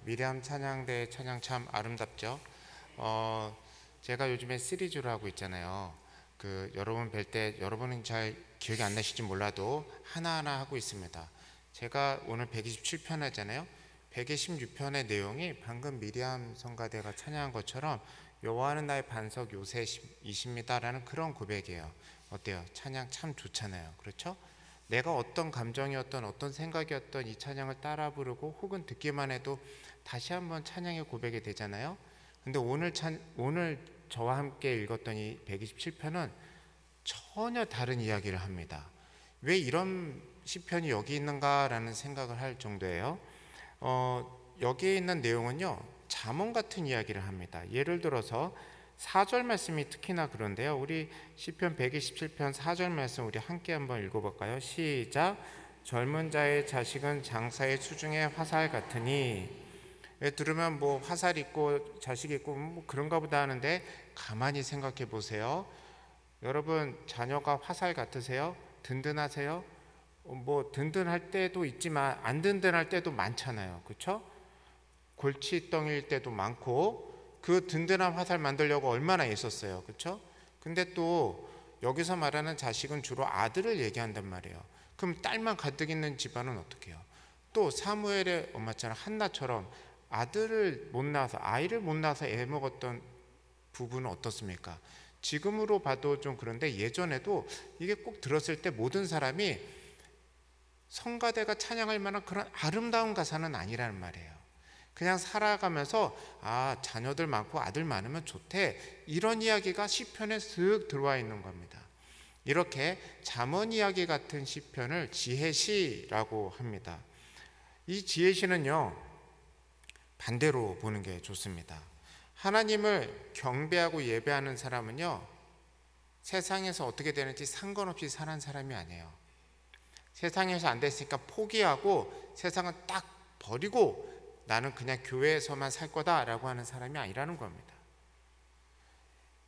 미리암 찬양대 찬양 참 아름답죠. 제가 요즘에 시리즈로 하고 있잖아요. 여러분 뵐 때 여러분은 잘 기억이 안 나실지 몰라도 하나하나 하고 있습니다. 제가 오늘 127편 하잖아요. 126편의 내용이 방금 미리암 성가대가 찬양한 것처럼 여호와는 나의 반석 요새이십니다라는 그런 고백이에요. 어때요? 찬양 참 좋잖아요. 그렇죠? 내가 어떤 감정이었던 어떤 생각이었던 이 찬양을 따라 부르고 혹은 듣기만 해도 다시 한번 찬양의 고백이 되잖아요. 근데 오늘 저와 함께 읽었던 이 127편은 전혀 다른 이야기를 합니다. 왜 이런 시편이 여기 있는가라는 생각을 할 정도예요. 여기에 있는 내용은요, 잠언 같은 이야기를 합니다. 예를 들어서 4절 말씀이 특히나 그런데요. 우리 시편 127편 4절 말씀 우리 함께 한번 읽어볼까요? 시작. 젊은 자의 자식은 장사의 수중의 화살 같으니. 들으면 뭐 화살 있고 자식 있고 뭐 그런가 보다 하는데 가만히 생각해 보세요. 여러분 자녀가 화살 같으세요? 든든하세요? 뭐 든든할 때도 있지만 안 든든할 때도 많잖아요. 그렇죠? 골칫덩이일 때도 많고 그 든든한 화살 만들려고 얼마나 애썼어요. 그렇죠? 근데 또 여기서 말하는 자식은 주로 아들을 얘기한단 말이에요. 그럼 딸만 가득 있는 집안은 어떻게 해요? 또 사무엘의 엄마처럼 한나처럼 아이를 못 낳아서 애 먹었던 부부는 어떻습니까? 지금으로 봐도 좀 그런데 예전에도 이게 꼭 들었을 때 모든 사람이 성가대가 찬양할 만한 그런 아름다운 가사는 아니라는 말이에요. 그냥 살아가면서 자녀들 많고 아들 많으면 좋대, 이런 이야기가 시편에 쓱 들어와 있는 겁니다. 이렇게 잠언 이야기 같은 시편을 지혜시라고 합니다. 이 지혜시는요, 반대로 보는 게 좋습니다. 하나님을 경배하고 예배하는 사람은요, 세상에서 어떻게 되는지 상관없이 사는 사람이 아니에요. 세상에서 안 됐으니까 포기하고 세상은 딱 버리고 나는 그냥 교회에서만 살 거다라고 하는 사람이 아니라는 겁니다.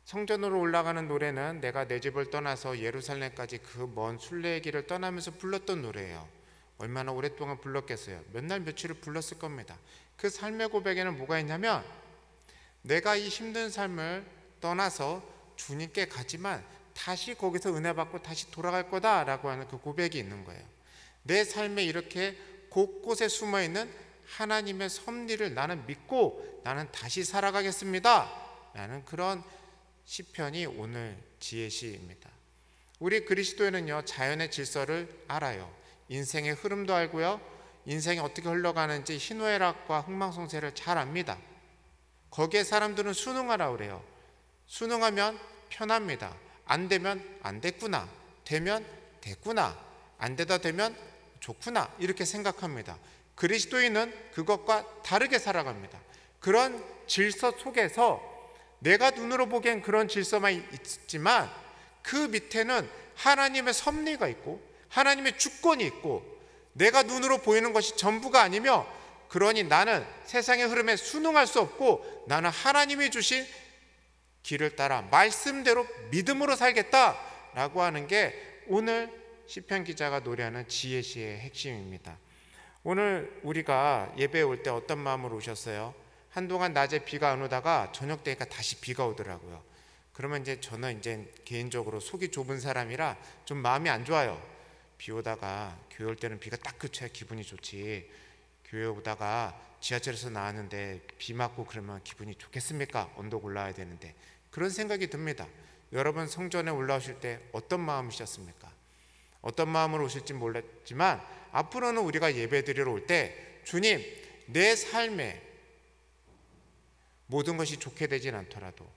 성전으로 올라가는 노래는 내가 내 집을 떠나서 예루살렘까지 그 먼 순례의 길을 떠나면서 불렀던 노래예요. 얼마나 오랫동안 불렀겠어요? 몇 날 며칠을 불렀을 겁니다. 그 삶의 고백에는 뭐가 있냐면 내가 이 힘든 삶을 떠나서 주님께 가지만 다시 거기서 은혜 받고 다시 돌아갈 거다라고 하는 그 고백이 있는 거예요. 내 삶에 이렇게 곳곳에 숨어있는 하나님의 섭리를 나는 믿고 나는 다시 살아가겠습니다 라는 그런 시편이 오늘 지혜시입니다. 우리 그리스도인은요, 자연의 질서를 알아요. 인생의 흐름도 알고요, 인생이 어떻게 흘러가는지 희노애락과 흥망성쇠를 잘 압니다. 거기에 사람들은 순응하라고 그래요. 순응하면 편합니다. 안 되면 안 됐구나, 되면 됐구나, 안 되다 되면 좋구나, 이렇게 생각합니다. 그리스도인은 그것과 다르게 살아갑니다. 그런 질서 속에서 내가 눈으로 보기엔 그런 질서만 있지만 그 밑에는 하나님의 섭리가 있고 하나님의 주권이 있고 내가 눈으로 보이는 것이 전부가 아니며, 그러니 나는 세상의 흐름에 순응할 수 없고 나는 하나님이 주신 길을 따라 말씀대로 믿음으로 살겠다라고 하는 게 오늘 시편 기자가 노래하는 지혜시의 핵심입니다. 오늘 우리가 예배에 올 때 어떤 마음으로 오셨어요? 한동안 낮에 비가 안 오다가 저녁 되니까 다시 비가 오더라고요. 그러면 저는 개인적으로 속이 좁은 사람이라 좀 마음이 안 좋아요. 비 오다가 교회 올 때는 비가 딱 그쳐야 기분이 좋지, 교회 오다가 지하철에서 나왔는데 비 맞고 그러면 기분이 좋겠습니까? 언덕 올라와야 되는데. 그런 생각이 듭니다. 여러분 성전에 올라오실 때 어떤 마음이셨습니까? 어떤 마음으로 오실지 몰랐지만 앞으로는 우리가 예배드리러 올 때 주님, 내 삶에 모든 것이 좋게 되진 않더라도,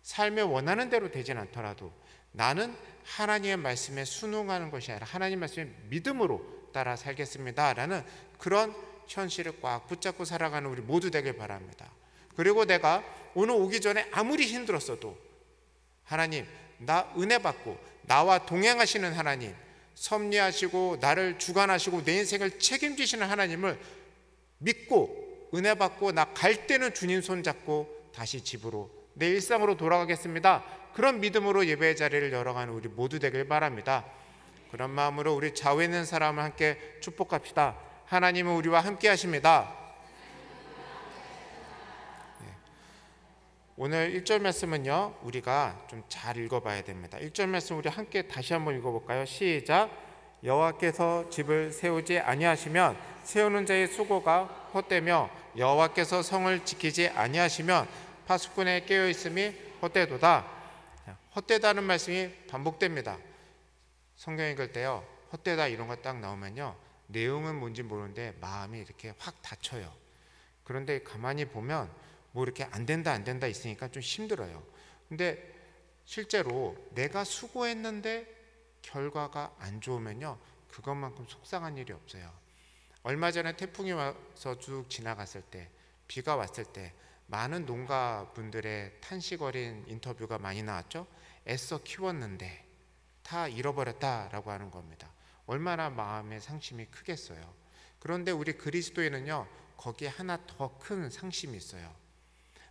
삶에 원하는 대로 되진 않더라도 나는 하나님의 말씀에 순응하는 것이 아니라 하나님 말씀에 믿음으로 따라 살겠습니다 라는 그런 현실을 꽉 붙잡고 살아가는 우리 모두 되길 바랍니다. 그리고 내가 오늘 오기 전에 아무리 힘들었어도 하나님, 나 은혜 받고 나와 동행하시는 하나님, 섭리하시고 나를 주관하시고 내 인생을 책임지시는 하나님을 믿고 은혜 받고 나 갈 때는 주님 손잡고 다시 집으로 내 일상으로 돌아가겠습니다. 그런 믿음으로 예배의 자리를 열어가는 우리 모두 되길 바랍니다. 그런 마음으로 우리 좌우에 있는 사람을 함께 축복합시다. 하나님은 우리와 함께 하십니다. 오늘 1절 말씀은요, 우리가 좀 잘 읽어봐야 됩니다. 1절 말씀 우리 함께 다시 한번 읽어볼까요? 시작. 여호와께서 집을 세우지 아니하시면 세우는 자의 수고가 헛되며 여호와께서 성을 지키지 아니하시면 파수꾼의 깨어있음이 헛되도다. 헛되다는 말씀이 반복됩니다. 성경 읽을 때요, 헛되다 이런 거 딱 나오면요, 내용은 뭔지 모르는데 마음이 이렇게 확 닫혀요. 그런데 가만히 보면 뭐 이렇게 안 된다 있으니까 좀 힘들어요. 근데 실제로 내가 수고했는데 결과가 안 좋으면요, 그것만큼 속상한 일이 없어요. 얼마 전에 태풍이 와서 쭉 지나갔을 때, 비가 왔을 때 많은 농가분들의 탄식 어린 인터뷰가 많이 나왔죠. 애써 키웠는데 다 잃어버렸다라고 하는 겁니다. 얼마나 마음의 상심이 크겠어요. 그런데 우리 그리스도인은요, 거기에 하나 더 큰 상심이 있어요.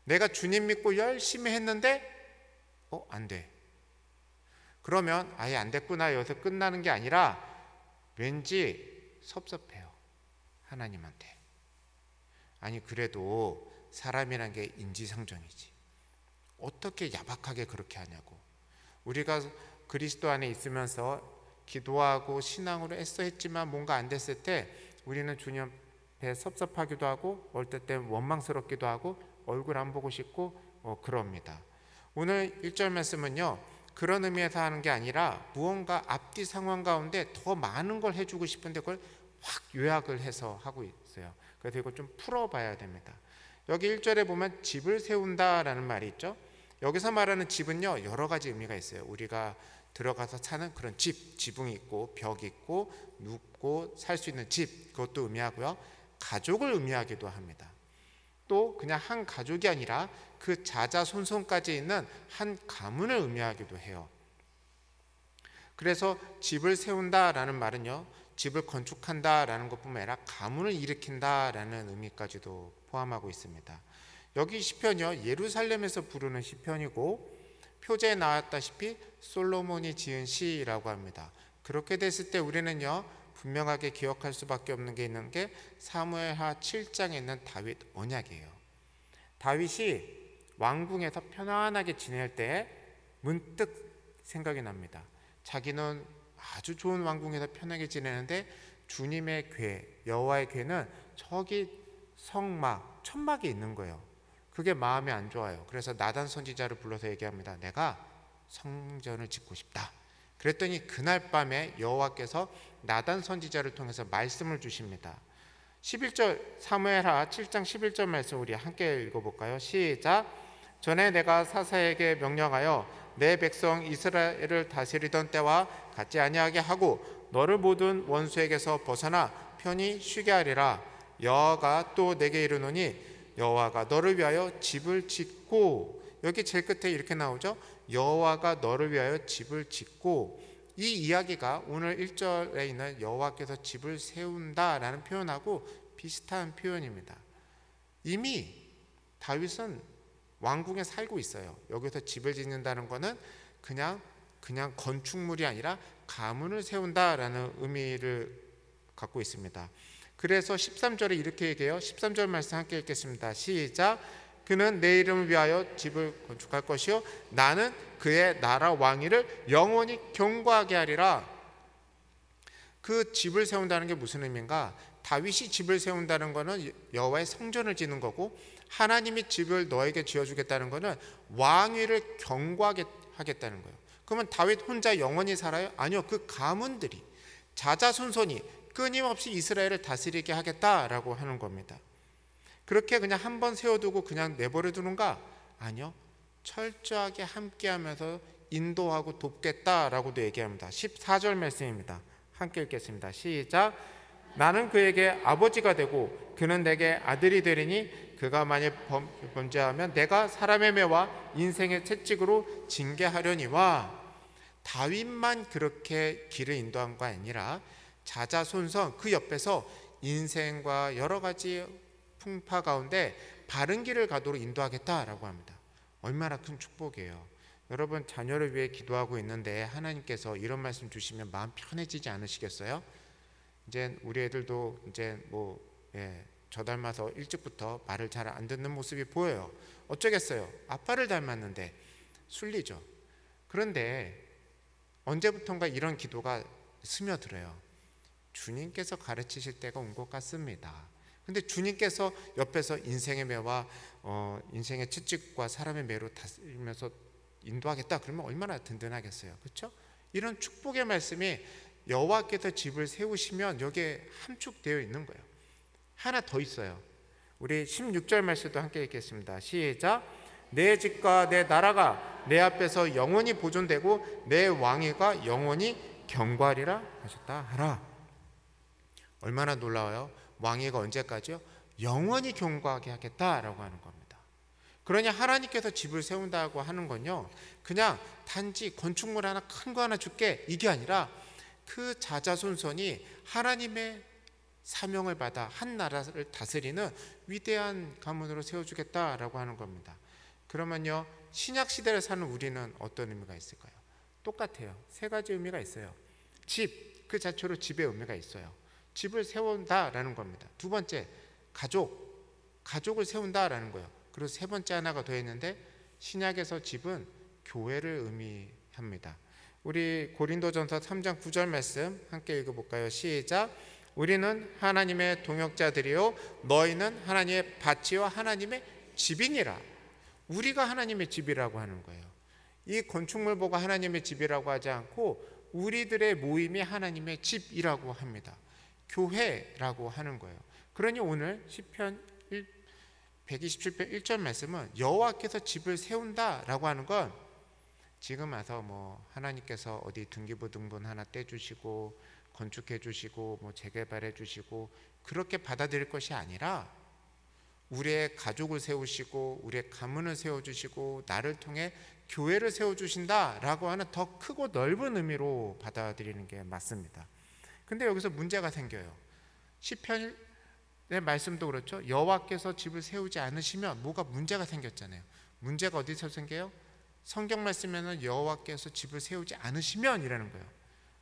내가 주님 믿고 열심히 했는데 안 돼. 그러면 아예 안 됐구나, 여기서 끝나는 게 아니라 왠지 섭섭해요, 하나님한테. 아니, 그래도 사람이란 게 인지상정이지, 어떻게 야박하게 그렇게 하냐고. 우리가 그리스도 안에 있으면서 기도하고 신앙으로 애써 했지만 뭔가 안 됐을 때 우리는 주님 앞에 섭섭하기도 하고 어떨 때 원망스럽기도 하고 얼굴 안 보고 싶고 그럽니다. 오늘 1절 말씀은요, 그런 의미에서 하는 게 아니라 무언가 앞뒤 상황 가운데 더 많은 걸 해주고 싶은데 그걸 확 요약을 해서 하고 있어요. 그래서 이걸 좀 풀어봐야 됩니다. 여기 1절에 보면 집을 세운다라는 말이 있죠. 여기서 말하는 집은요, 여러 가지 의미가 있어요. 우리가 들어가서 사는 그런 집, 지붕이 있고 벽이 있고 눕고 살 수 있는 집, 그것도 의미하고요, 가족을 의미하기도 합니다. 또 그냥 한 가족이 아니라 그 자자손손까지 있는 한 가문을 의미하기도 해요. 그래서 집을 세운다라는 말은요, 집을 건축한다라는 것뿐만 아니라 가문을 일으킨다라는 의미까지도 포함하고 있습니다. 여기 시편이요, 예루살렘에서 부르는 시편이고 표제에 나왔다시피 솔로몬이 지은 시라고 합니다. 그렇게 됐을 때 우리는요, 분명하게 기억할 수밖에 없는 게 있는 게 사무엘하 7장에 있는 다윗 언약이에요. 다윗이 왕궁에서 편안하게 지낼 때 문득 생각이 납니다. 자기는 아주 좋은 왕궁에서 편하게 지내는데 주님의 궤, 여호와의 궤는 저기 성막, 천막에 있는 거예요. 그게 마음에 안 좋아요. 그래서 나단 선지자를 불러서 얘기합니다. 내가 성전을 짓고 싶다. 그랬더니 그날 밤에 여호와께서 나단 선지자를 통해서 말씀을 주십니다. 11절, 사무엘하 7장 11절 말씀 우리 함께 읽어볼까요? 시작. 전에 내가 사사에게 명령하여 내 백성 이스라엘을 다스리던 때와 같지 아니하게 하고 너를 모든 원수에게서 벗어나 편히 쉬게 하리라. 여호와가 또 내게 이르노니 여호와가 너를 위하여 집을 짓고, 여기 제일 끝에 이렇게 나오죠. 여호와가 너를 위하여 집을 짓고, 이 이야기가 오늘 1절에 있는 여호와께서 집을 세운다라는 표현하고 비슷한 표현입니다. 이미 다윗은 왕궁에 살고 있어요. 여기서 집을 짓는다는 것은 그냥 건축물이 아니라 가문을 세운다라는 의미를 갖고 있습니다. 그래서 13절에 이렇게 얘기해요. 13절 말씀 함께 읽겠습니다. 시작. 그는 내 이름을 위하여 집을 건축할 것이요 나는 그의 나라 왕위를 영원히 견고하게 하리라. 그 집을 세운다는 게 무슨 의미인가? 다윗이 집을 세운다는 것은 여호와의 성전을 짓는 거고, 하나님이 집을 너에게 지어주겠다는 것은 왕위를 견고하게 하겠다는 거예요. 그러면 다윗 혼자 영원히 살아요? 아니요. 그 가문들이, 자자손손이 끊임없이 이스라엘을 다스리게 하겠다라고 하는 겁니다. 그렇게 그냥 한번 세워두고 그냥 내버려 두는가? 아니요. 철저하게 함께하면서 인도하고 돕겠다라고도 얘기합니다. 14절 말씀입니다. 함께 읽겠습니다. 시작. 나는 그에게 아버지가 되고 그는 내게 아들이 되리니 그가 만일 범죄하면 내가 사람의 매와 인생의 채찍으로 징계하려니와. 다윗만 그렇게 길을 인도한 거 아니라 자자손손 그 옆에서 인생과 여러 가지 풍파 가운데 바른 길을 가도록 인도하겠다라고 합니다. 얼마나 큰 축복이에요. 여러분, 자녀를 위해 기도하고 있는데 하나님께서 이런 말씀 주시면 마음 편해지지 않으시겠어요? 이제 우리 애들도 이제 저 닮아서 일찍부터 말을 잘 안 듣는 모습이 보여요. 어쩌겠어요. 아빠를 닮았는데 순리죠. 그런데 언제부턴가 이런 기도가 스며들어요. 주님께서 가르치실 때가 온 것 같습니다. 근데 주님께서 옆에서 인생의 매와 인생의 채찍과 사람의 매로 다스리면서 인도하겠다 그러면 얼마나 든든하겠어요. 그렇죠? 이런 축복의 말씀이 여호와께서 집을 세우시면 여기에 함축되어 있는 거예요. 하나 더 있어요. 우리 16절 말씀도 함께 읽겠습니다. 시작. 내 집과 내 나라가 내 앞에서 영원히 보존되고 내 왕위가 영원히 경과하리라 하셨다 하라. 얼마나 놀라워요. 왕위가 언제까지요? 영원히 경과하게 하겠다라고 하는 겁니다. 그러니 하나님께서 집을 세운다고 하는 건요, 그냥 단지 건축물 하나 큰 거 하나 줄게 이게 아니라 그 자자손손이 하나님의 사명을 받아 한 나라를 다스리는 위대한 가문으로 세워주겠다라고 하는 겁니다. 그러면요, 신약 시대를 사는 우리는 어떤 의미가 있을까요? 똑같아요. 세 가지 의미가 있어요. 집, 그 자체로 집의 의미가 있어요. 집을 세운다라는 겁니다. 두 번째, 가족을 세운다라는 거예요. 그리고 세 번째 하나가 더 있는데, 신약에서 집은 교회를 의미합니다. 우리 고린도전서 3장 9절 말씀 함께 읽어볼까요? 시작. 우리는 하나님의 동역자들이요 너희는 하나님의 밭이요 하나님의 집이니라. 우리가 하나님의 집이라고 하는 거예요. 이 건축물 보고 하나님의 집이라고 하지 않고 우리들의 모임이 하나님의 집이라고 합니다. 교회라고 하는 거예요. 그러니 오늘 시편 127편 1절 말씀은 여호와께서 집을 세운다라고 하는 건 지금 와서 하나님께서 어디 등기부등본 하나 떼주시고 건축해 주시고 재개발해 주시고 그렇게 받아들일 것이 아니라 우리의 가족을 세우시고 우리의 가문을 세워주시고 나를 통해 교회를 세워주신다라고 하는 더 크고 넓은 의미로 받아들이는 게 맞습니다. 근데 여기서 문제가 생겨요. 시편의 말씀도 그렇죠. 여호와께서 집을 세우지 않으시면 뭐가 문제가 생겼잖아요. 문제가 어디서 생겨요? 성경 말씀에는 여호와께서 집을 세우지 않으시면 이라는 거예요.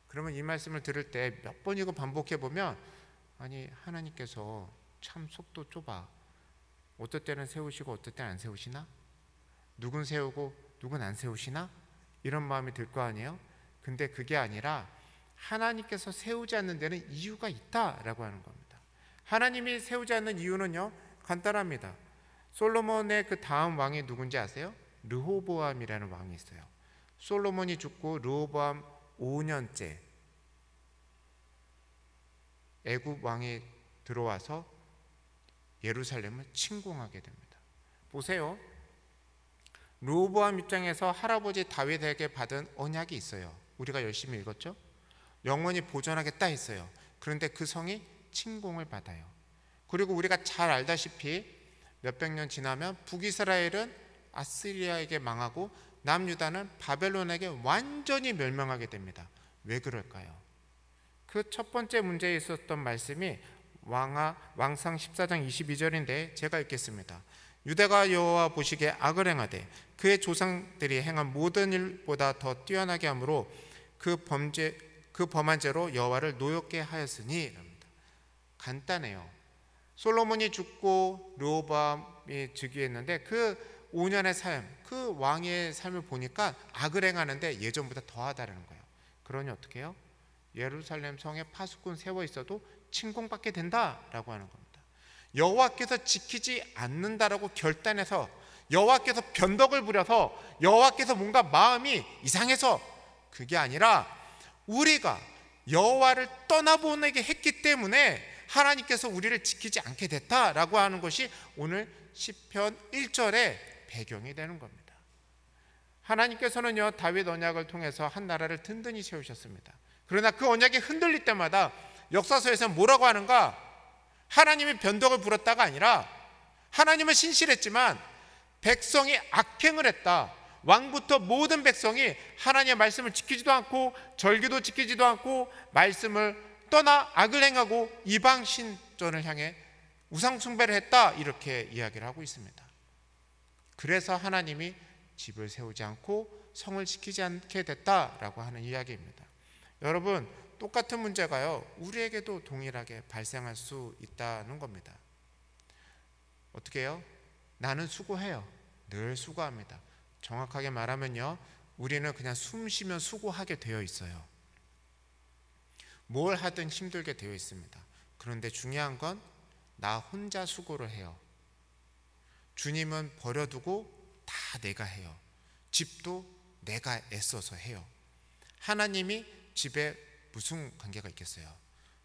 그러면 이 말씀을 들을 때 몇 번이고 반복해 보면 아니 하나님께서 참 속도 좁아. 어떨 때는 세우시고 어떨 때는 안 세우시나? 누군 세우고 누군 안 세우시나? 이런 마음이 들 거 아니에요? 근데 그게 아니라 하나님께서 세우지 않는 데는 이유가 있다라고 하는 겁니다. 하나님이 세우지 않는 이유는요 간단합니다. 솔로몬의 그 다음 왕이 누군지 아세요? 르호보암이라는 왕이 있어요. 솔로몬이 죽고 르호보암 5년째 애굽 왕이 들어와서 예루살렘을 침공하게 됩니다. 보세요. 르호보암 입장에서 할아버지 다윗에게 받은 언약이 있어요. 우리가 열심히 읽었죠? 영원히 보존하겠다 했어요. 그런데 그 성이 침공을 받아요. 그리고 우리가 잘 알다시피 몇백 년 지나면 북이스라엘은 아스리아에게 망하고 남유다는 바벨론에게 완전히 멸망하게 됩니다. 왜 그럴까요? 그 첫 번째 문제에 있었던 말씀이 왕상 14장 22절인데 제가 읽겠습니다. 유다가 여호와 보시기에 악을 행하되 그의 조상들이 행한 모든 일보다 더 뛰어나게 함으로 그 범한 죄로 여호와를 노엽게 하였으니 랍니다. 간단해요. 솔로몬이 죽고 르호보암이 즉위했는데 그 5년의 삶, 그 왕의 삶을 보니까 악을 행하는데 예전보다 더하다는 거예요. 그러니 어떻게 해요? 예루살렘 성에 파수꾼 세워 있어도 침공받게 된다라고 하는 겁니다. 여호와께서 지키지 않는다라고 결단해서 여호와께서 변덕을 부려서 여호와께서 뭔가 마음이 이상해서 그게 아니라 우리가 여호와를 떠나보내게 했기 때문에 하나님께서 우리를 지키지 않게 됐다라고 하는 것이 오늘 시편 1절의 배경이 되는 겁니다. 하나님께서는요 다윗 언약을 통해서 한 나라를 든든히 세우셨습니다. 그러나 그 언약이 흔들릴 때마다 역사서에서는 뭐라고 하는가? 하나님이 변덕을 부렸다가 아니라 하나님은 신실했지만 백성이 악행을 했다. 왕부터 모든 백성이 하나님의 말씀을 지키지도 않고 절기도 지키지도 않고 말씀을 떠나 악을 행하고 이방 신전을 향해 우상 숭배를 했다. 이렇게 이야기를 하고 있습니다. 그래서 하나님이 집을 세우지 않고 성을 지키지 않게 됐다라고 하는 이야기입니다. 여러분 똑같은 문제가요 우리에게도 동일하게 발생할 수 있다는 겁니다. 어떻게 해요? 나는 수고해요. 늘 수고합니다. 정확하게 말하면요, 우리는 그냥 숨 쉬면 수고하게 되어 있어요. 뭘 하든 힘들게 되어 있습니다. 그런데 중요한 건 나 혼자 수고를 해요. 주님은 버려두고 다 내가 해요. 집도 내가 애써서 해요. 하나님이 집에 무슨 관계가 있겠어요?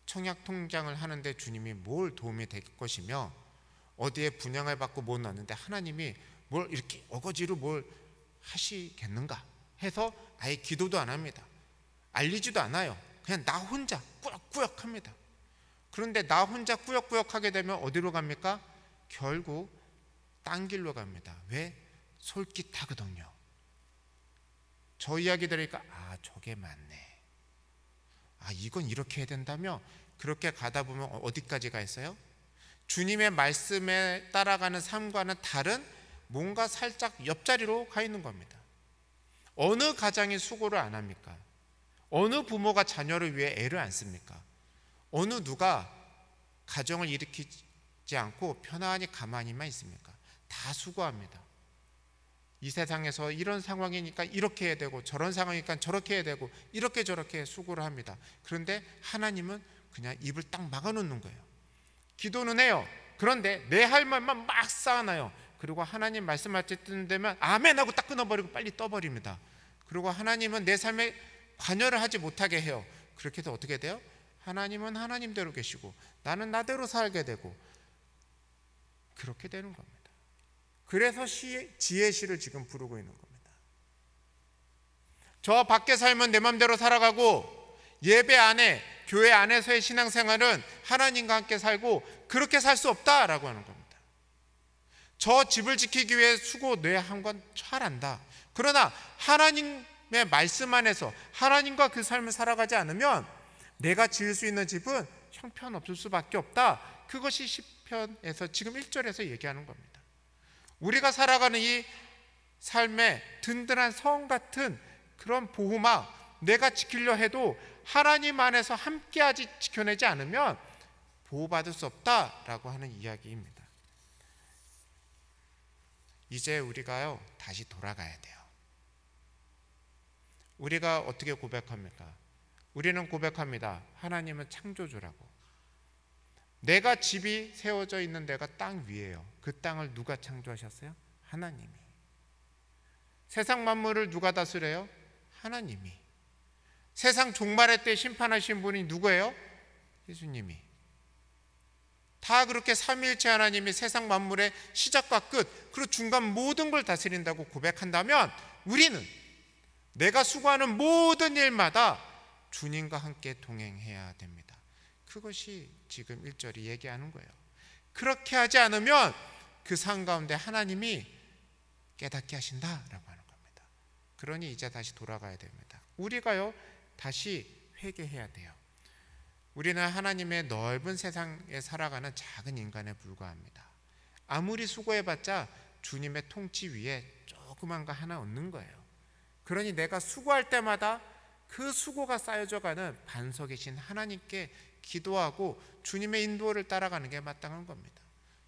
청약 통장을 하는데 주님이 뭘 도움이 될 것이며, 어디에 분양을 받고 못 넣었는데 하나님이 뭘 이렇게 어거지로 뭘 하시겠는가 해서 아예 기도도 안 합니다. 알리지도 않아요. 그냥 나 혼자 꾸역꾸역 합니다. 그런데 나 혼자 꾸역꾸역 하게 되면 어디로 갑니까? 결국 딴 길로 갑니다. 왜? 솔깃하거든요. 저 이야기 들으니까 저게 맞네, 이건 이렇게 해야 된다며 그렇게 가다 보면 어디까지 가 있어요? 주님의 말씀에 따라가는 삶과는 다른 뭔가 살짝 옆자리로 가 있는 겁니다. 어느 가장이 수고를 안 합니까? 어느 부모가 자녀를 위해 애를 안 씁니까? 어느 누가 가정을 일으키지 않고 편안히 가만히만 있습니까? 다 수고합니다. 이 세상에서 이런 상황이니까 이렇게 해야 되고, 저런 상황이니까 저렇게 해야 되고, 이렇게 저렇게 수고를 합니다. 그런데 하나님은 그냥 입을 딱 막아놓는 거예요. 기도는 해요. 그런데 내 할 말만 막 쌓아놔요. 그리고 하나님 말씀할 때 뜨는 데면 아멘 하고 딱 끊어버리고 빨리 떠버립니다. 그리고 하나님은 내 삶에 관여를 하지 못하게 해요. 그렇게 해서 어떻게 돼요? 하나님은 하나님대로 계시고 나는 나대로 살게 되고, 그렇게 되는 겁니다. 그래서 지혜시를 지금 부르고 있는 겁니다. 저 밖에 살면 내 맘대로 살아가고, 예배 안에 교회 안에서의 신앙생활은 하나님과 함께 살고 그렇게 살 수 없다라고 하는 겁니다. 저 집을 지키기 위해 수고 내 한 건 잘한다. 그러나 하나님의 말씀 안에서 하나님과 그 삶을 살아가지 않으면 내가 지을 수 있는 집은 형편없을 수밖에 없다. 그것이 시편에서 지금 1절에서 얘기하는 겁니다. 우리가 살아가는 이 삶의 든든한 성 같은 그런 보호막, 내가 지키려 해도 하나님 안에서 함께하지 지켜내지 않으면 보호받을 수 없다라고 하는 이야기입니다. 이제 우리가요 다시 돌아가야 돼요. 우리가 어떻게 고백합니까? 우리는 고백합니다. 하나님은 창조주라고. 내가 집이 세워져 있는 데가 땅 위에요. 그 땅을 누가 창조하셨어요? 하나님이. 세상 만물을 누가 다스려요? 하나님이. 세상 종말의 때 심판하신 분이 누구예요? 예수님이. 다 그렇게 삼위일체 하나님이 세상 만물의 시작과 끝, 그리고 중간 모든 걸 다스린다고 고백한다면 우리는 내가 수고하는 모든 일마다 주님과 함께 동행해야 됩니다. 그것이 지금 1절이 얘기하는 거예요. 그렇게 하지 않으면 그 삶 가운데 하나님이 깨닫게 하신다라고 하는 겁니다. 그러니 이제 다시 돌아가야 됩니다. 우리가요 다시 회개해야 돼요. 우리는 하나님의 넓은 세상에 살아가는 작은 인간에 불과합니다. 아무리 수고해봤자 주님의 통치 위에 조그만 거 하나 얻는 거예요. 그러니 내가 수고할 때마다 그 수고가 쌓여져 가는 반석이신 하나님께 기도하고 주님의 인도를 따라가는 게 마땅한 겁니다.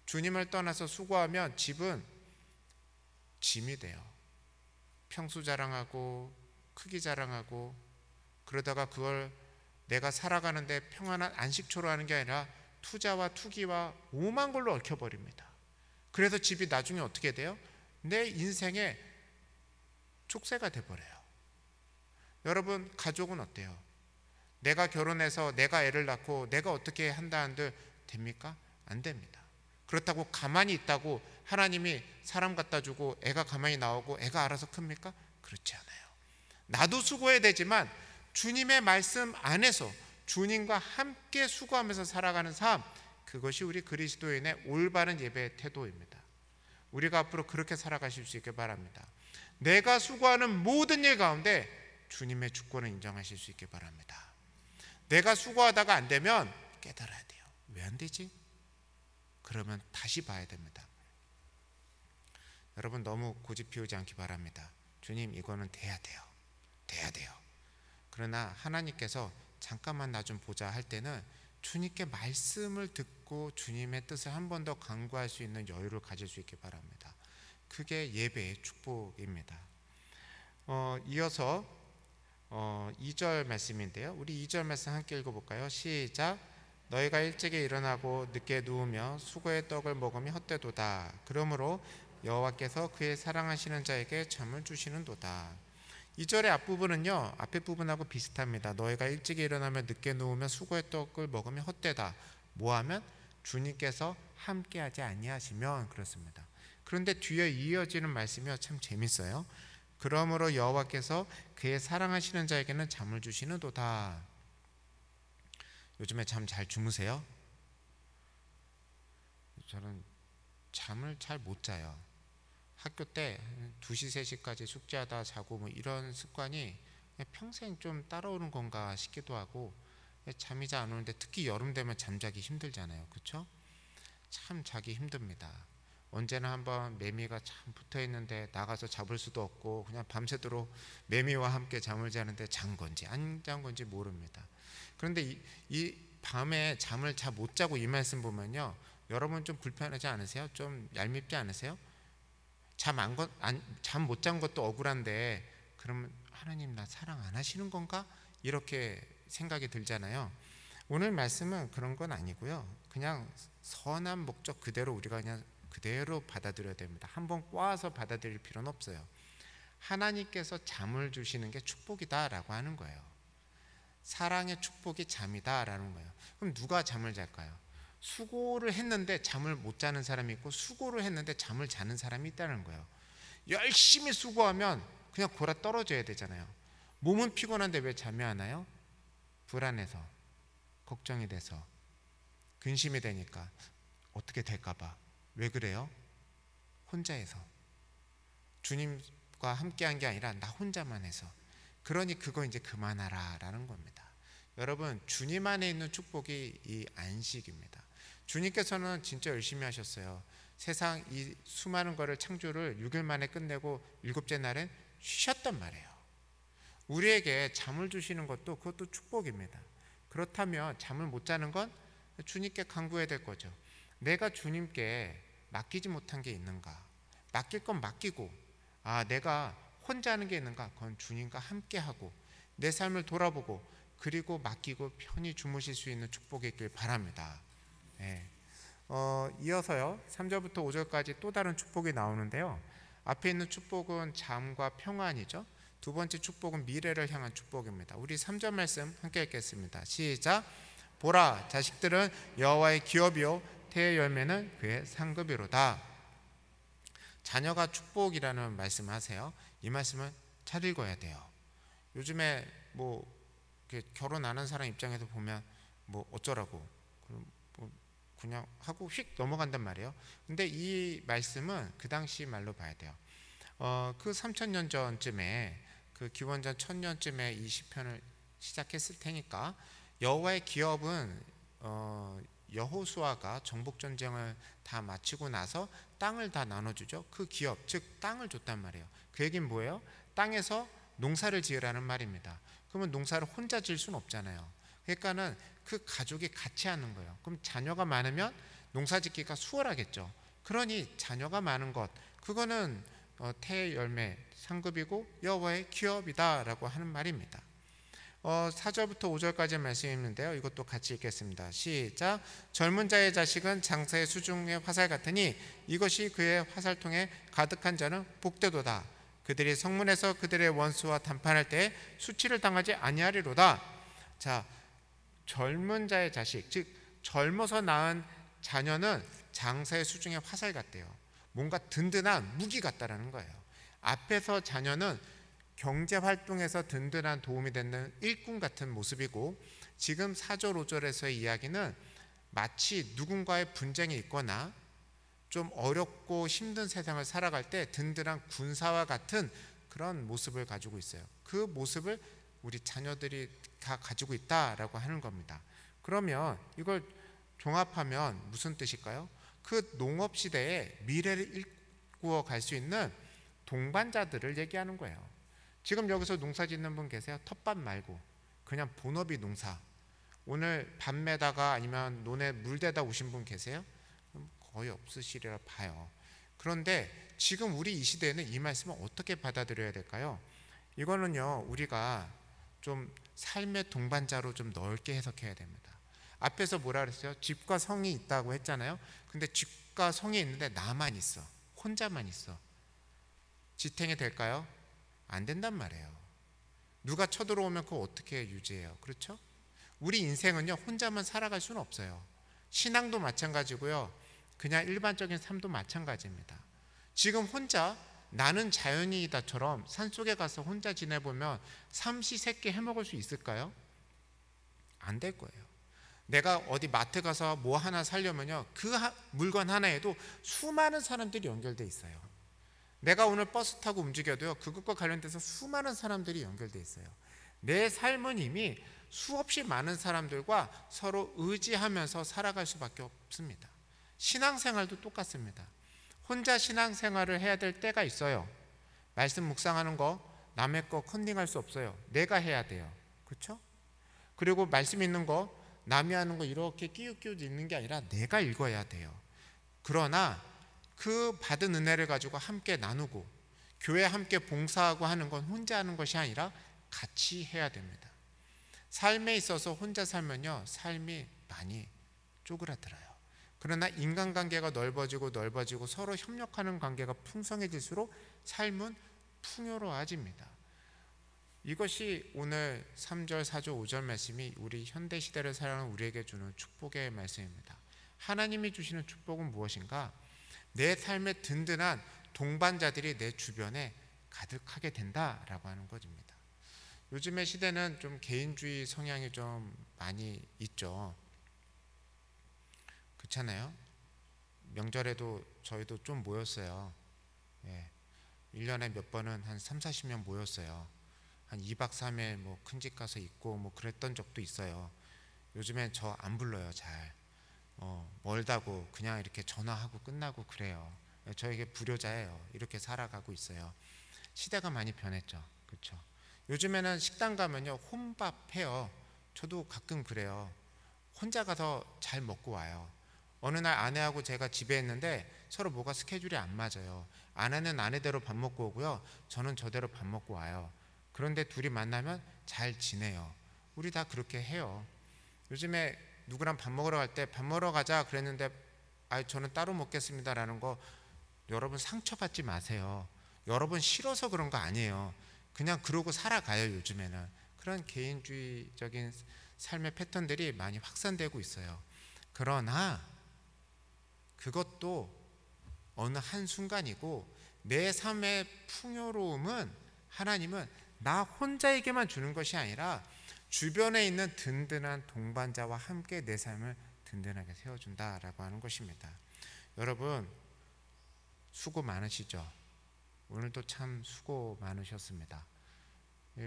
주님을 떠나서 수고하면 집은 짐이 돼요. 평수 자랑하고 크기 자랑하고 그러다가 그걸 내가 살아가는데 평안한 안식처로 하는 게 아니라 투자와 투기와 오만 걸로 얽혀버립니다. 그래서 집이 나중에 어떻게 돼요? 내 인생의 족쇄가 돼버려요. 여러분, 가족은 어때요? 내가 결혼해서 내가 애를 낳고 내가 어떻게 한다 한들 됩니까? 안 됩니다. 그렇다고 가만히 있다고 하나님이 사람 갖다 주고 애가 가만히 나오고 애가 알아서 큽니까? 그렇지 않아요. 나도 수고해야 되지만 주님의 말씀 안에서 주님과 함께 수고하면서 살아가는 삶, 그것이 우리 그리스도인의 올바른 예배의 태도입니다. 우리가 앞으로 그렇게 살아가실 수 있길 바랍니다. 내가 수고하는 모든 일 가운데 주님의 주권을 인정하실 수 있길 바랍니다. 내가 수고하다가 안 되면 깨달아야 돼요. 왜 안 되지? 그러면 다시 봐야 됩니다. 여러분, 너무 고집 피우지 않기 바랍니다. 주님, 이거는 돼야 돼요. 돼야 돼요. 그러나 하나님께서 잠깐만 나 좀 보자 할 때는 주님께 말씀을 듣고 주님의 뜻을 한 번 더 간구할 수 있는 여유를 가질 수 있기 바랍니다. 그게 예배의 축복입니다. 이어서 2절 말씀인데요. 우리 2절 말씀 함께 읽어볼까요? 시작. 너희가 일찍이 일어나고 늦게 누우며 수고의 떡을 먹으며 헛되도다. 그러므로 여호와께서 그의 사랑하시는 자에게 잠을 주시는도다. 2절의 앞부분은요, 앞에 부분하고 비슷합니다. 너희가 일찍이 일어나며 늦게 누우며 수고의 떡을 먹으며 헛되다. 뭐하면? 주님께서 함께하지 아니하시면 그렇습니다. 그런데 뒤에 이어지는 말씀이 참 재밌어요. 그러므로 여호와께서 그의 사랑하시는 자에게는 잠을 주시는도다. 요즘에 잠 잘 주무세요? 저는 잠을 잘 못 자요. 학교 때 2시, 3시까지 숙제하다 자고 뭐 이런 습관이 평생 좀 따라오는 건가 싶기도 하고, 잠이 잘 안 오는데 특히 여름 되면 잠자기 힘들잖아요. 그렇죠? 참 자기 힘듭니다. 언제나 한번 매미가 참 붙어있는데 나가서 잡을 수도 없고 그냥 밤새도록 매미와 함께 잠을 자는데 잔 건지 안 잔 건지 모릅니다. 그런데 이 밤에 잠을 잘 못 자고 이 말씀 보면요, 여러분 좀 불편하지 않으세요? 좀 얄밉지 않으세요? 잠 못 잔 것도 억울한데 그러면 하나님 나 사랑 안 하시는 건가? 이렇게 생각이 들잖아요. 오늘 말씀은 그런 건 아니고요, 그냥 선한 목적 그대로 우리가 그냥 그대로 받아들여야 됩니다. 한번 꼬아서 받아들일 필요는 없어요. 하나님께서 잠을 주시는 게 축복이다라고 하는 거예요. 사랑의 축복이 잠이다라는 거예요. 그럼 누가 잠을 잘까요? 수고를 했는데 잠을 못 자는 사람이 있고 수고를 했는데 잠을 자는 사람이 있다는 거예요. 열심히 수고하면 그냥 골아 떨어져야 되잖아요. 몸은 피곤한데 왜 잠이 안 와요? 불안해서, 걱정이 돼서, 근심이 되니까 어떻게 될까 봐. 왜 그래요? 혼자해서, 주님과 함께한 게 아니라 나 혼자만 해서. 그러니 그거 이제 그만하라 라는 겁니다. 여러분, 주님 안에 있는 축복이 이 안식입니다. 주님께서는 진짜 열심히 하셨어요. 세상 이 수많은 거를 창조를 6일 만에 끝내고 7째 날엔 쉬셨단 말이에요. 우리에게 잠을 주시는 것도 그것도 축복입니다. 그렇다면 잠을 못 자는 건 주님께 간구해야 될 거죠. 내가 주님께 맡기지 못한 게 있는가? 맡길 건 맡기고, 내가 혼자 하는 게 있는가? 그건 주님과 함께 하고 내 삶을 돌아보고 그리고 맡기고 편히 주무실 수 있는 축복이 있길 바랍니다. 네. 이어서요 3절부터 5절까지 또 다른 축복이 나오는데요, 앞에 있는 축복은 잠과 평안이죠. 두 번째 축복은 미래를 향한 축복입니다. 우리 3절 말씀 함께 읽겠습니다. 시작. 보라, 자식들은 여호와의 기업이요 태의 열매는 그의 상급이로다. 자녀가 축복이라는 말씀을 하세요. 이 말씀을 잘 읽어야 돼요. 요즘에 뭐 결혼 안 한 사람 입장에서 보면 뭐 어쩌라고 그냥 하고 휙 넘어간단 말이에요. 근데 이 말씀은 그 당시 말로 봐야 돼요. 그 3000년 전쯤에, 그 기원전 1000년쯤에 이 시편을 시작했을 테니까 여호와의 기업은 여호수아가 정복 전쟁을 다 마치고 나서 땅을 다 나눠주죠. 그 기업, 즉 땅을 줬단 말이에요. 그 얘기는 뭐예요? 땅에서 농사를 지으라는 말입니다. 그러면 농사를 혼자 지을 수는 없잖아요. 그러니까는 그 가족이 같이 하는 거예요. 그럼 자녀가 많으면 농사 짓기가 수월하겠죠. 그러니 자녀가 많은 것, 그거는 태의 열매, 상급이고 여호와의 기업이다라고 하는 말입니다. 4절부터 5절까지 말씀이 있는데요, 이것도 같이 읽겠습니다. 시작. 젊은 자의 자식은 장사의 수중의 화살 같으니 이것이 그의 화살통에 가득한 자는 복되도다. 그들이 성문에서 그들의 원수와談판할 때 수치를 당하지 아니하리로다. 자, 젊은 자의 자식, 즉 젊어서 낳은 자녀는 장사의 수중의 화살 같대요. 뭔가 든든한 무기 같다라는 거예요. 앞에서 자녀는 경제활동에서 든든한 도움이 되는 일꾼 같은 모습이고, 지금 4절 5절에서의 이야기는 마치 누군가의 분쟁이 있거나 좀 어렵고 힘든 세상을 살아갈 때 든든한 군사와 같은 그런 모습을 가지고 있어요. 그 모습을 우리 자녀들이 다 가지고 있다라고 하는 겁니다. 그러면 이걸 종합하면 무슨 뜻일까요? 그 농업시대에 미래를 일구어 갈 수 있는 동반자들을 얘기하는 거예요. 지금 여기서 농사 짓는 분 계세요? 텃밭 말고 그냥 본업이 농사. 오늘 밤매다가 아니면 논에 물대다 오신 분 계세요? 거의 없으시리라 봐요. 그런데 지금 우리 이 시대에는 이 말씀을 어떻게 받아들여야 될까요? 이거는요, 우리가 좀 삶의 동반자로 좀 넓게 해석해야 됩니다. 앞에서 뭐라 그랬어요? 집과 성이 있다고 했잖아요. 근데 집과 성이 있는데 나만 있어, 혼자만 있어. 지탱이 될까요? 안 된단 말이에요. 누가 쳐들어오면 그거 어떻게 유지해요? 그렇죠? 우리 인생은요, 혼자만 살아갈 수는 없어요. 신앙도 마찬가지고요, 그냥 일반적인 삶도 마찬가지입니다. 지금 혼자 나는 자연이다처럼 산속에 가서 혼자 지내보면 삼시세끼 해먹을 수 있을까요? 안 될 거예요. 내가 어디 마트 가서 뭐 하나 사려면요, 그 물건 하나에도 수많은 사람들이 연결돼 있어요. 내가 오늘 버스 타고 움직여도요, 그것과 관련돼서 수많은 사람들이 연결돼 있어요. 내 삶은 이미 수없이 많은 사람들과 서로 의지하면서 살아갈 수밖에 없습니다. 신앙생활도 똑같습니다. 혼자 신앙생활을 해야 될 때가 있어요. 말씀 묵상하는 거 남의 거 컨닝할 수 없어요. 내가 해야 돼요. 그렇죠? 그리고 말씀 읽는 거 남이 하는 거 이렇게 끼우끼우 읽는 게 아니라 내가 읽어야 돼요. 그러나 그 받은 은혜를 가지고 함께 나누고 교회 함께 봉사하고 하는 건 혼자 하는 것이 아니라 같이 해야 됩니다. 삶에 있어서 혼자 살면요, 삶이 많이 쪼그라들어요. 그러나 인간관계가 넓어지고 서로 협력하는 관계가 풍성해질수록 삶은 풍요로워집니다. 이것이 오늘 3절, 4절, 5절 말씀이 우리 현대시대를 살아가는 우리에게 주는 축복의 말씀입니다. 하나님이 주시는 축복은 무엇인가? 내 삶의 든든한 동반자들이 내 주변에 가득하게 된다라고 하는 것입니다. 요즘의 시대는 좀 개인주의 성향이 좀 많이 있죠. 그렇잖아요. 명절에도 저희도 좀 모였어요. 1년에 몇 번은 한 3, 40명 모였어요. 한 2박 3일 뭐 큰 집 가서 있고 뭐 그랬던 적도 있어요. 요즘엔 저 안 불러요, 잘. 멀다고 그냥 이렇게 전화하고 끝나고 그래요. 저에게 불효자예요. 이렇게 살아가고 있어요. 시대가 많이 변했죠. 그렇죠? 요즘에는 식당 가면요, 혼밥 해요. 저도 가끔 그래요. 혼자 가서 잘 먹고 와요. 어느 날 아내하고 제가 집에 있는데 서로 뭐가 스케줄이 안 맞아요. 아내는 아내대로 밥 먹고 오고요, 저는 저대로 밥 먹고 와요. 그런데 둘이 만나면 잘 지내요. 우리 다 그렇게 해요. 요즘에 누구랑 밥 먹으러 갈 때 밥 먹으러 가자 그랬는데 저는 따로 먹겠습니다라는 거, 여러분 상처받지 마세요. 여러분 싫어서 그런 거 아니에요. 그냥 그러고 살아가요. 요즘에는 그런 개인주의적인 삶의 패턴들이 많이 확산되고 있어요. 그러나 그것도 어느 한순간이고, 내 삶의 풍요로움은 하나님은 나 혼자에게만 주는 것이 아니라 주변에 있는 든든한 동반자와 함께 내 삶을 든든하게 세워준다라고 하는 것입니다. 여러분 수고 많으시죠? 오늘도 참 수고 많으셨습니다.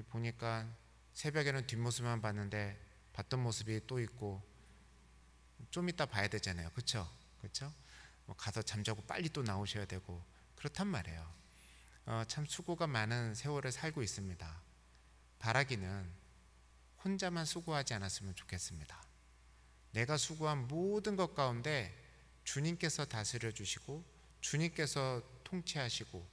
보니까 새벽에는 뒷모습만 봤는데 봤던 모습이 또 있고, 좀 이따 봐야 되잖아요. 그렇죠? 그렇죠? 가서 잠자고 빨리 또 나오셔야 되고 그렇단 말이에요. 참 수고가 많은 세월을 살고 있습니다. 바라기는 혼자만 수고하지 않았으면 좋겠습니다. 내가 수고한 모든 것 가운데 주님께서 다스려 주시고 주님께서 통치하시고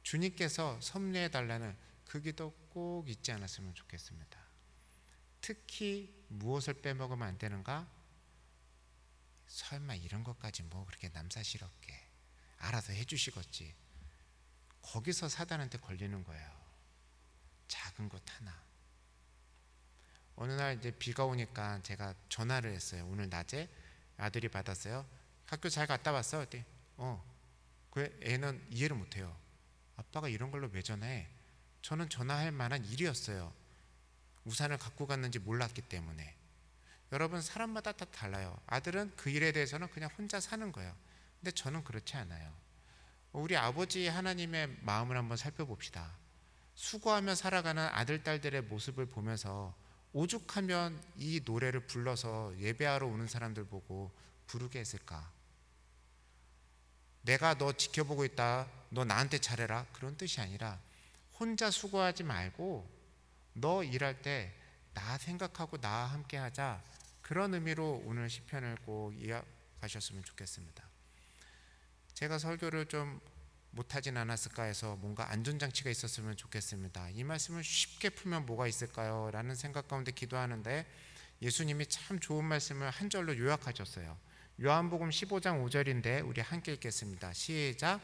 주님께서 섭리해 달라는 그 기도 꼭 잊지 않았으면 좋겠습니다. 특히 무엇을 빼먹으면 안 되는가? 설마 이런 것까지 뭐 그렇게 남사스럽게 알아서 해주시겠지. 거기서 사단한테 걸리는 거예요. 작은 것 하나. 어느 날 이제 비가 오니까 제가 전화를 했어요. 오늘 낮에 아들이 받았어요. 학교 잘 갔다 왔어? 그랬더니 그 애는 이해를 못해요. 아빠가 이런 걸로 왜 전화해? 저는 전화할 만한 일이었어요. 우산을 갖고 갔는지 몰랐기 때문에. 여러분 사람마다 다 달라요. 아들은 그 일에 대해서는 그냥 혼자 사는 거예요. 근데 저는 그렇지 않아요. 우리 아버지 하나님의 마음을 한번 살펴봅시다. 수고하며 살아가는 아들 딸들의 모습을 보면서 오죽하면 이 노래를 불러서 예배하러 오는 사람들 보고 부르게 했을까? 내가 너 지켜보고 있다, 너 나한테 잘해라, 그런 뜻이 아니라 혼자 수고하지 말고 너 일할 때 나 생각하고 나 함께 하자, 그런 의미로 오늘 시편을 꼭 이해하셨으면 좋겠습니다. 제가 설교를 좀 못하진 않았을까 해서 뭔가 안전장치가 있었으면 좋겠습니다. 이 말씀을 쉽게 풀면 뭐가 있을까요? 라는 생각 가운데 기도하는데 예수님이 참 좋은 말씀을 한 절로 요약하셨어요. 요한복음 15장 5절인데 우리 함께 읽겠습니다. 시작.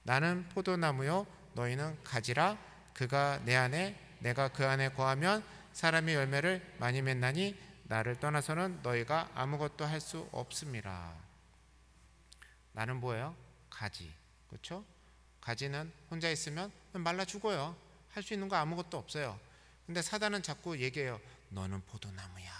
나는 포도나무요 너희는 가지라. 그가 내 안에 내가 그 안에 거하면 사람이 열매를 많이 맺나니 나를 떠나서는 너희가 아무것도 할 수 없음이라. 나는 뭐예요? 가지. 그렇죠? 가지는 혼자 있으면 말라 죽어요. 할 수 있는 거 아무것도 없어요. 근데 사단은 자꾸 얘기해요. 너는 포도나무야.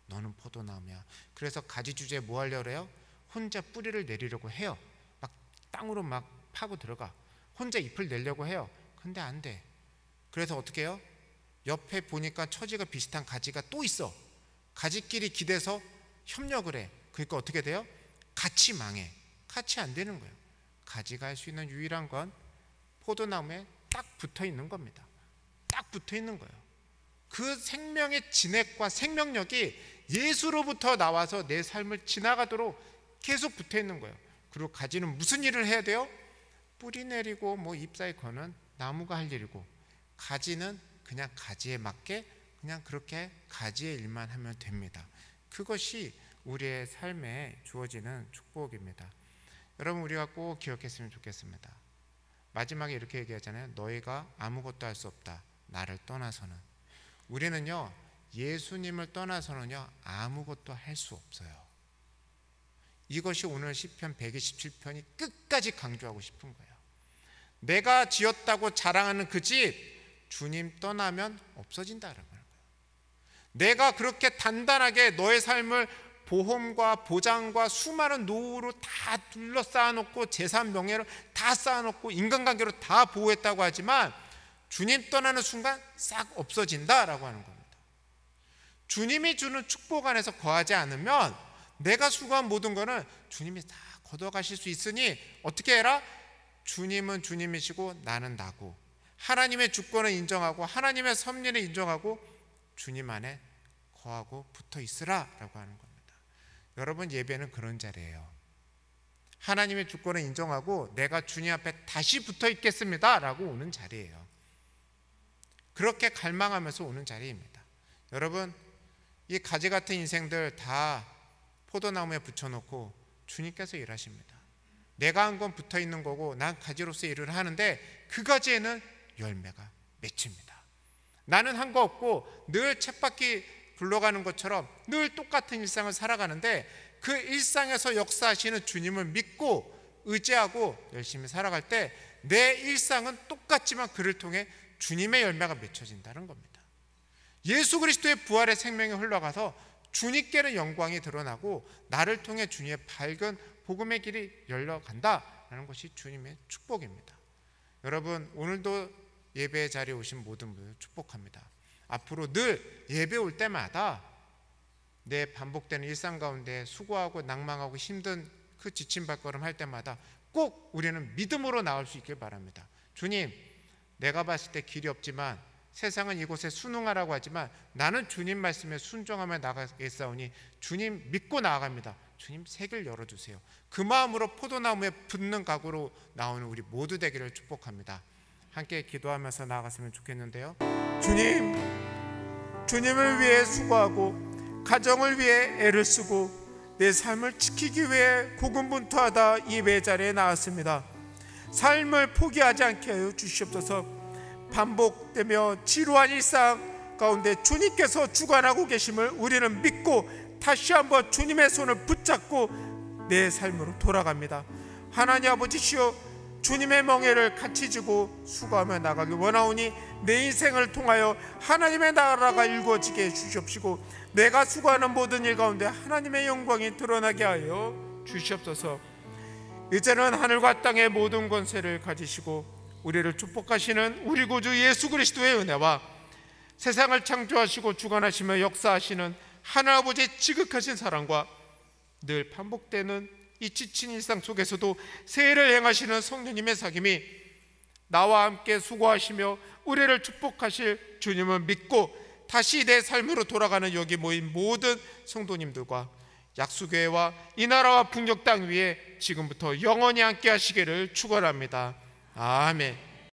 너는 포도나무야. 그래서 가지 주제에 뭐 하려고 해요? 혼자 뿌리를 내리려고 해요. 막 땅으로 막 파고 들어가. 혼자 잎을 내려고 해요. 근데 안 돼. 그래서 어떻게 해요? 옆에 보니까 처지가 비슷한 가지가 또 있어. 가지끼리 기대서 협력을 해. 그러니까 어떻게 돼요? 같이 망해. 같이 안 되는 거예요. 가지가 할 수 있는 유일한 건 포도나무에 딱 붙어 있는 겁니다. 딱 붙어 있는 거예요. 그 생명의 진액과 생명력이 예수로부터 나와서 내 삶을 지나가도록 계속 붙어 있는 거예요. 그리고 가지는 무슨 일을 해야 돼요? 뿌리 내리고 뭐 잎사이 거는 나무가 할 일이고, 가지는 그냥 가지에 맞게 그냥 그렇게 가지의 일만 하면 됩니다. 그것이 우리의 삶에 주어지는 축복입니다. 여러분, 우리가 꼭 기억했으면 좋겠습니다. 마지막에 이렇게 얘기하잖아요. 너희가 아무것도 할 수 없다. 나를 떠나서는. 우리는요, 예수님을 떠나서는요 아무것도 할 수 없어요. 이것이 오늘 시편 127편이 끝까지 강조하고 싶은 거예요. 내가 지었다고 자랑하는 그 집, 주님 떠나면 없어진다는 거예요. 내가 그렇게 단단하게 너의 삶을 보험과 보장과 수많은 노후로 다 둘러싸아놓고 재산 명예를 다 쌓아놓고 인간관계로 다 보호했다고 하지만 주님 떠나는 순간 싹 없어진다라고 하는 겁니다. 주님이 주는 축복 안에서 거하지 않으면 내가 수고한 모든 거는 주님이 다 걷어가실 수 있으니 어떻게 해라? 주님은 주님이시고 나는 나고, 하나님의 주권을 인정하고 하나님의 섭리를 인정하고 주님 안에 거하고 붙어 있으라 라고 하는 겁니다. 여러분, 예배는 그런 자리예요. 하나님의 주권을 인정하고 내가 주님 앞에 다시 붙어 있겠습니다 라고 오는 자리예요. 그렇게 갈망하면서 오는 자리입니다. 여러분, 이 가지 같은 인생들 다 포도나무에 붙여놓고 주님께서 일하십니다. 내가 한 건 붙어 있는 거고 난 가지로서 일을 하는데 그 가지에는 열매가 맺힙니다. 나는 한 거 없고 늘 쳇바퀴 굴러가는 것처럼 늘 똑같은 일상을 살아가는데 그 일상에서 역사하시는 주님을 믿고 의지하고 열심히 살아갈 때 내 일상은 똑같지만 그를 통해 주님의 열매가 맺혀진다는 겁니다. 예수 그리스도의 부활의 생명이 흘러가서 주님께는 영광이 드러나고 나를 통해 주님의 밝은 복음의 길이 열려간다라는 것이 주님의 축복입니다. 여러분, 오늘도 예배의 자리에 오신 모든 분을 축복합니다. 앞으로 늘 예배 올 때마다 내 반복되는 일상 가운데 수고하고 낭망하고 힘든 그 지친 발걸음 할 때마다 꼭 우리는 믿음으로 나올 수 있길 바랍니다. 주님, 내가 봤을 때 길이 없지만 세상은 이곳에 순응하라고 하지만 나는 주님 말씀에 순종하며 나가겠사오니 주님 믿고 나아갑니다. 주님 새 길 열어주세요. 그 마음으로 포도나무에 붙는 각오로 나오는 우리 모두 되기를 축복합니다. 함께 기도하면서 나아갔으면 좋겠는데요. 주님, 주님을 위해 수고하고 가정을 위해 애를 쓰고 내 삶을 지키기 위해 고군분투하다 이 외자리에 나왔습니다. 삶을 포기하지 않게 하여 주시옵소서. 반복되며 지루한 일상 가운데 주님께서 주관하고 계심을 우리는 믿고 다시 한번 주님의 손을 붙잡고 내 삶으로 돌아갑니다. 하나님 아버지시여, 주님의 멍에를 같이 지고 수고하며 나가기 원하오니 내 인생을 통하여 하나님의 나라가 이루어지게 해주시옵시고 내가 수고하는 모든 일 가운데 하나님의 영광이 드러나게 하여 주시옵소서. 이제는 하늘과 땅의 모든 권세를 가지시고 우리를 축복하시는 우리 구주 예수 그리스도의 은혜와 세상을 창조하시고 주관하시며 역사하시는 하나아버지의 지극하신 사랑과 늘 반복되는 이 지친 일상 속에서도 세일을 행하시는 성령님의 사귐이 나와 함께 수고하시며 우리를 축복하실 주님을 믿고 다시 내 삶으로 돌아가는 여기 모인 모든 성도님들과 약수교회와 이 나라와 북녘 땅 위에 지금부터 영원히 함께 하시기를 축원합니다. 아멘.